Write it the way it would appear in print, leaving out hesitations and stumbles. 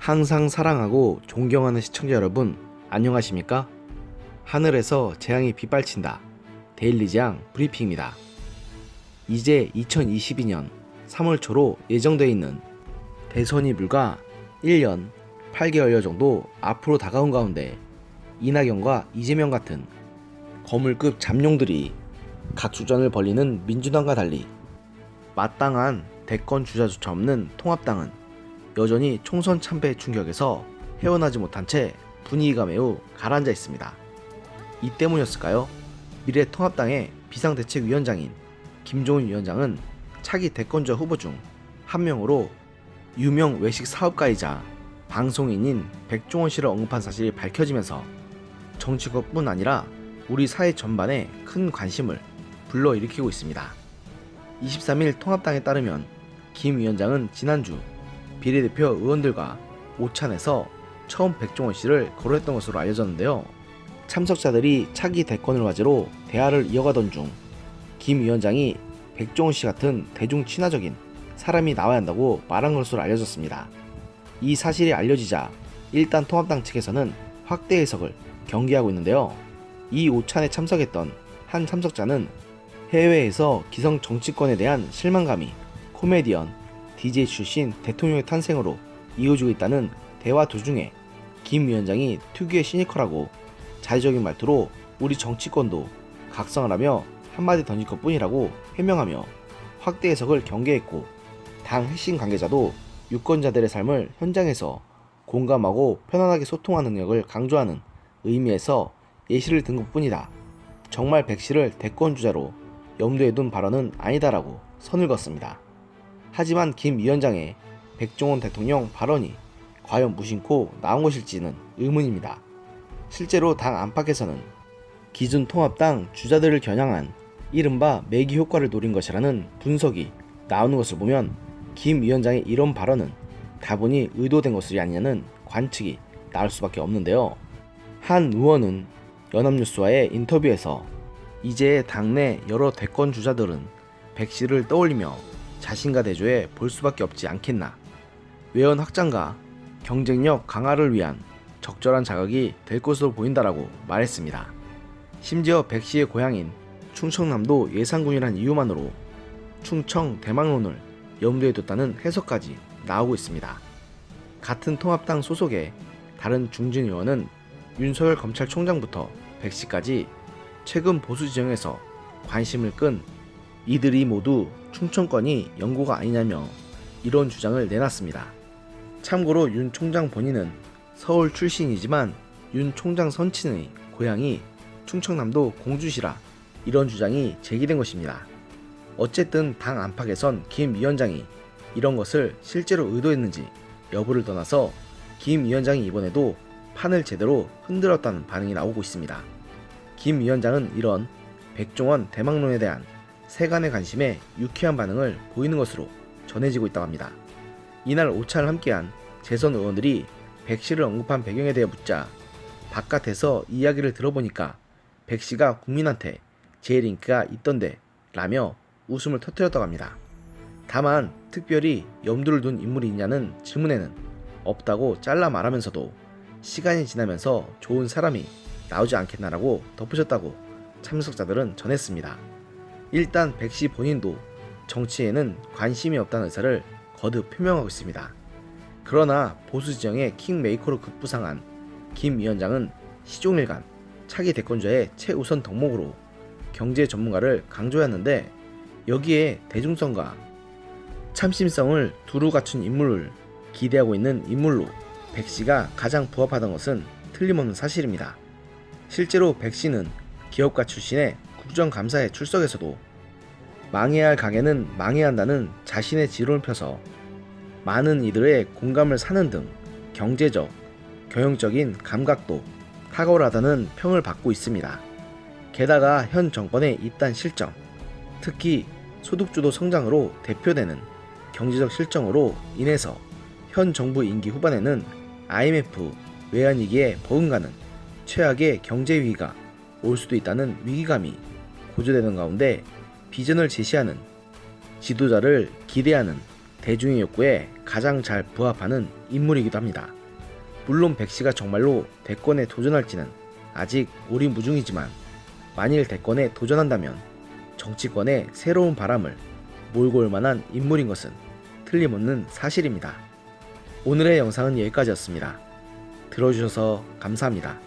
항상 사랑하고 존경하는 시청자 여러분, 안녕하십니까? 하늘에서 재앙이 빗발친다. 데일리 재앙 브리핑입니다. 이제 2022년 3월 초로 예정되어 있는 대선이 불과 1년 8개월여 정도 앞으로 다가온 가운데 이낙연과 이재명 같은 거물급 잠룡들이 각주전을 벌이는 민주당과 달리 마땅한 대권 주자조차 없는 통합당은 여전히 총선 참패 충격에서 헤어나지 못한 채 분위기가 매우 가라앉아 있습니다. 이 때문이었을까요? 미래통합당의 비상대책위원장인 김종인 위원장은 차기 대권주자 후보 중 한 명으로 유명 외식 사업가이자 방송인인 백종원 씨를 언급한 사실이 밝혀지면서 정치권뿐 아니라 우리 사회 전반에 큰 관심을 불러일으키고 있습니다. 23일 통합당에 따르면 김 위원장은 지난주 비례대표 의원들과 오찬에서 처음 백종원 씨를 거론했던 것으로 알려졌는데요. 참석자들이 차기 대권을 과제로 대화를 이어가던 중 김 위원장이 백종원 씨 같은 대중 친화적인 사람이 나와야 한다고 말한 것으로 알려졌습니다. 이 사실이 알려지자 일단 통합당 측에서는 확대 해석을 경계하고 있는데요. 이 오찬에 참석했던 한 참석자는 해외에서 기성 정치권에 대한 실망감이 코미디언, DJ 출신 대통령의 탄생으로 이어지고 있다는 대화 도중에 김 위원장이 특유의 시니컬하고 자의적인 말투로 우리 정치권도 각성을 하며 한마디 던질 것 뿐이라고 해명하며 확대 해석을 경계했고, 당 핵심 관계자도 유권자들의 삶을 현장에서 공감하고 편안하게 소통하는 능력을 강조하는 의미에서 예시를 든 것뿐이다. 정말 백 씨를 대권주자로 염두에 둔 발언은 아니다라고 선을 그었습니다. 하지만 김 위원장의 백종원 대통령 발언이 과연 무심코 나온 것일지는 의문입니다. 실제로 당 안팎에서는 기존 통합당 주자들을 겨냥한 이른바 매기 효과를 노린 것이라는 분석이 나오는 것을 보면 김 위원장의 이런 발언은 다분히 의도된 것이 아니냐는 관측이 나올 수밖에 없는데요. 한 의원은 연합뉴스와의 인터뷰에서 이제 당내 여러 대권 주자들은 백 씨를 떠올리며 자신과 대조해 볼 수밖에 없지 않겠나. 외연 확장과 경쟁력 강화를 위한 적절한 자극이 될 것으로 보인다라고 말했습니다. 심지어 백 씨의 고향인 충청남도 예산군이란 이유만으로 충청 대망론을 염두에 뒀다는 해석까지 나오고 있습니다. 같은 통합당 소속의 다른 중진 의원은 윤석열 검찰총장부터 백 씨까지 최근 보수 지형에서 관심을 끈 이들이 모두 충청권이 연고가 아니냐며 이런 주장을 내놨습니다. 참고로 윤 총장 본인은 서울 출신이지만 윤 총장 선친의 고향이 충청남도 공주시라 이런 주장이 제기된 것입니다. 어쨌든 당 안팎에선 김 위원장이 이런 것을 실제로 의도했는지 여부를 떠나서 김 위원장이 이번에도 판을 제대로 흔들었다는 반응이 나오고 있습니다. 김 위원장은 이런 백종원 대망론에 대한 세간의 관심에 유쾌한 반응을 보이는 것으로 전해지고 있다고 합니다. 이날 오찬을 함께한 재선 의원들이 백 씨를 언급한 배경에 대해 묻자 바깥에서 이야기를 들어보니까 백 씨가 국민한테 제일 인기가 있던데 라며 웃음을 터뜨렸다고 합니다. 다만 특별히 염두를 둔 인물이 있냐는 질문에는 없다고 잘라 말하면서도 시간이 지나면서 좋은 사람이 나오지 않겠나라고 덧붙였다고 참석자들은 전했습니다. 일단 백 씨 본인도 정치에는 관심이 없다는 의사를 거듭 표명하고 있습니다. 그러나 보수 지형의 킹메이커로 급부상한 김 위원장은 시종일관 차기 대권자의 최우선 덕목으로 경제 전문가를 강조했는데, 여기에 대중성과 참신성을 두루 갖춘 인물을 기대하고 있는 인물로 백 씨가 가장 부합하던 것은 틀림없는 사실입니다. 실제로 백 씨는 기업가 출신의 국정감사에 출석해서도 망해야 할 가게는 망해야 한다는 자신의 지론을 펴서 많은 이들의 공감을 사는 등 경제적, 경영적인 감각도 탁월하다는 평을 받고 있습니다. 게다가 현 정권의 잇단 실정, 특히 소득주도 성장으로 대표되는 경제적 실정으로 인해서 현 정부 임기 후반에는 IMF 외환위기에 버금가는 최악의 경제 위기가 올 수도 있다는 위기감이 고조되는 가운데 비전을 제시하는 지도자를 기대하는 대중의 욕구에 가장 잘 부합하는 인물이기도 합니다. 물론 백씨가 정말로 대권에 도전할지는 아직 오리무중이지만 만일 대권에 도전한다면 정치권에 새로운 바람을 몰고 올 만한 인물인 것은 틀림없는 사실입니다. 오늘의 영상은 여기까지였습니다. 들어주셔서 감사합니다.